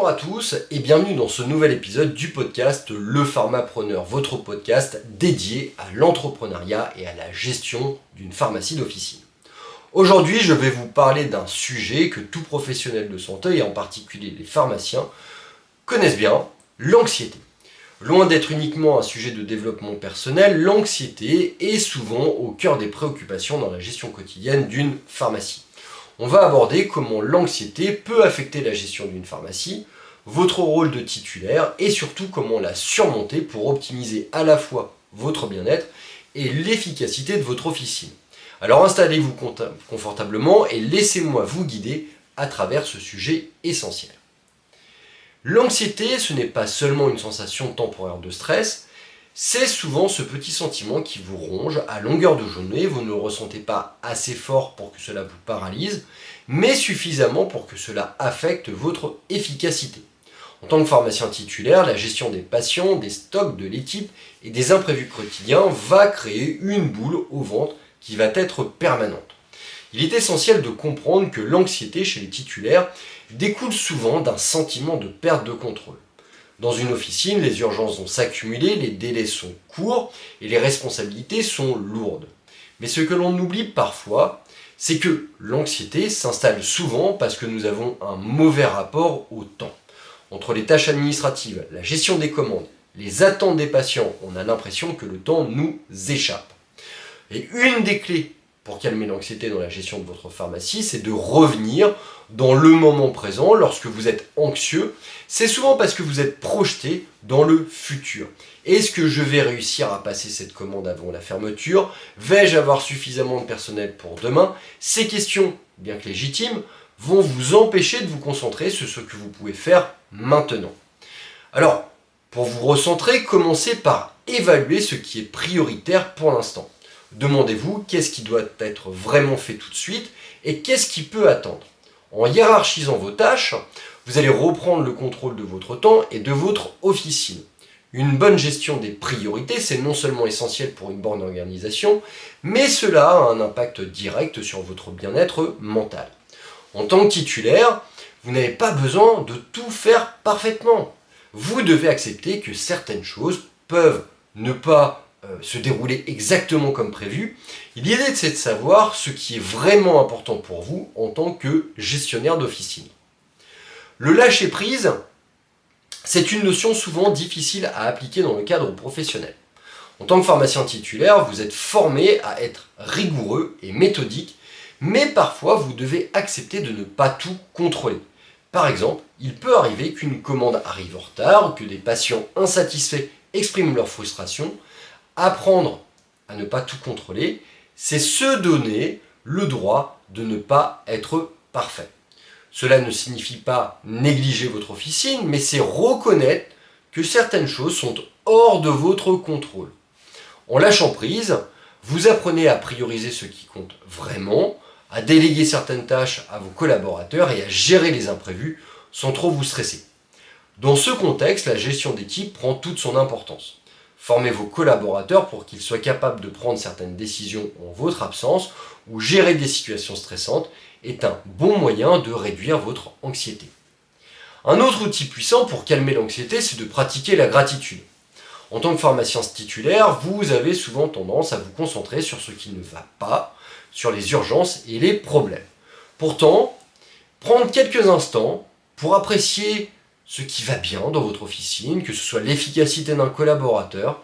Bonjour à tous et bienvenue dans ce nouvel épisode du podcast Le Pharmapreneur, votre podcast dédié à l'entrepreneuriat et à la gestion d'une pharmacie d'officine. Aujourd'hui, je vais vous parler d'un sujet que tout professionnel de santé, et en particulier les pharmaciens, connaissent bien, l'anxiété. Loin d'être uniquement un sujet de développement personnel, l'anxiété est souvent au cœur des préoccupations dans la gestion quotidienne d'une pharmacie. On va aborder comment l'anxiété peut affecter la gestion d'une pharmacie, votre rôle de titulaire et surtout comment la surmonter pour optimiser à la fois votre bien-être et l'efficacité de votre officine. Alors installez-vous confortablement et laissez-moi vous guider à travers ce sujet essentiel. L'anxiété, ce n'est pas seulement une sensation temporaire de stress, c'est souvent ce petit sentiment qui vous ronge à longueur de journée. Vous ne le ressentez pas assez fort pour que cela vous paralyse, mais suffisamment pour que cela affecte votre efficacité. En tant que pharmacien titulaire, la gestion des patients, des stocks, de l'équipe et des imprévus quotidiens va créer une boule au ventre qui va être permanente. Il est essentiel de comprendre que l'anxiété chez les titulaires découle souvent d'un sentiment de perte de contrôle. Dans une officine, les urgences vont s'accumuler, les délais sont courts et les responsabilités sont lourdes. Mais ce que l'on oublie parfois, c'est que l'anxiété s'installe souvent parce que nous avons un mauvais rapport au temps. Entre les tâches administratives, la gestion des commandes, les attentes des patients, on a l'impression que le temps nous échappe. Et une des clés pour calmer l'anxiété dans la gestion de votre pharmacie, c'est de revenir dans le moment présent. Lorsque vous êtes anxieux, c'est souvent parce que vous êtes projeté dans le futur. Est-ce que je vais réussir à passer cette commande avant la fermeture? Vais-je avoir suffisamment de personnel pour demain? Ces questions, bien que légitimes, vont vous empêcher de vous concentrer sur ce que vous pouvez faire maintenant. Alors, pour vous recentrer, commencez par évaluer ce qui est prioritaire pour l'instant. Demandez-vous qu'est-ce qui doit être vraiment fait tout de suite et qu'est-ce qui peut attendre. En hiérarchisant vos tâches, vous allez reprendre le contrôle de votre temps et de votre officine. Une bonne gestion des priorités, c'est non seulement essentiel pour une bonne organisation, mais cela a un impact direct sur votre bien-être mental. En tant que titulaire, vous n'avez pas besoin de tout faire parfaitement. Vous devez accepter que certaines choses peuvent ne pas se dérouler exactement comme prévu. L'idée, c'est de savoir ce qui est vraiment important pour vous en tant que gestionnaire d'officine. Le lâcher-prise, c'est une notion souvent difficile à appliquer dans le cadre professionnel. En tant que pharmacien titulaire, vous êtes formé à être rigoureux et méthodique, mais parfois vous devez accepter de ne pas tout contrôler. Par exemple, il peut arriver qu'une commande arrive en retard ou que des patients insatisfaits expriment leur frustration. Apprendre à ne pas tout contrôler, c'est se donner le droit de ne pas être parfait. Cela ne signifie pas négliger votre officine, mais c'est reconnaître que certaines choses sont hors de votre contrôle. En lâchant prise, vous apprenez à prioriser ce qui compte vraiment, à déléguer certaines tâches à vos collaborateurs et à gérer les imprévus sans trop vous stresser. Dans ce contexte, la gestion d'équipe prend toute son importance. Formez vos collaborateurs pour qu'ils soient capables de prendre certaines décisions en votre absence ou gérer des situations stressantes est un bon moyen de réduire votre anxiété. Un autre outil puissant pour calmer l'anxiété, c'est de pratiquer la gratitude. En tant que pharmacien titulaire, vous avez souvent tendance à vous concentrer sur ce qui ne va pas, sur les urgences et les problèmes. Pourtant, prendre quelques instants pour apprécier ce qui va bien dans votre officine, que ce soit l'efficacité d'un collaborateur,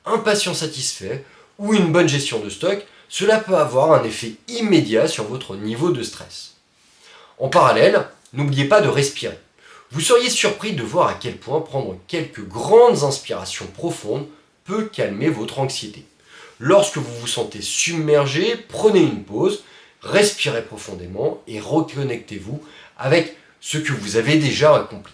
un patient satisfait ou une bonne gestion de stock, cela peut avoir un effet immédiat sur votre niveau de stress. En parallèle, n'oubliez pas de respirer. Vous seriez surpris de voir à quel point prendre quelques grandes inspirations profondes peut calmer votre anxiété. Lorsque vous vous sentez submergé, prenez une pause, respirez profondément et reconnectez-vous avec ce que vous avez déjà accompli.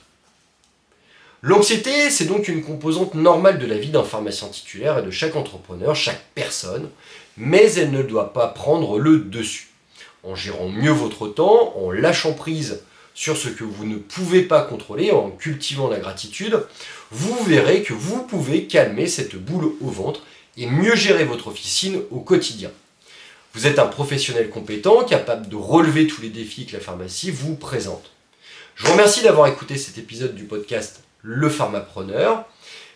L'anxiété, c'est donc une composante normale de la vie d'un pharmacien titulaire et de chaque entrepreneur, chaque personne, mais elle ne doit pas prendre le dessus. En gérant mieux votre temps, en lâchant prise sur ce que vous ne pouvez pas contrôler, en cultivant la gratitude, vous verrez que vous pouvez calmer cette boule au ventre et mieux gérer votre officine au quotidien. Vous êtes un professionnel compétent, capable de relever tous les défis que la pharmacie vous présente. Je vous remercie d'avoir écouté cet épisode du podcast Le Pharmapreneur.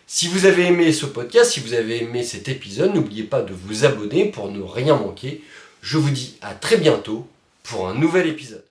Si vous avez aimé ce podcast, si vous avez aimé cet épisode, n'oubliez pas de vous abonner pour ne rien manquer. Je vous dis à très bientôt pour un nouvel épisode.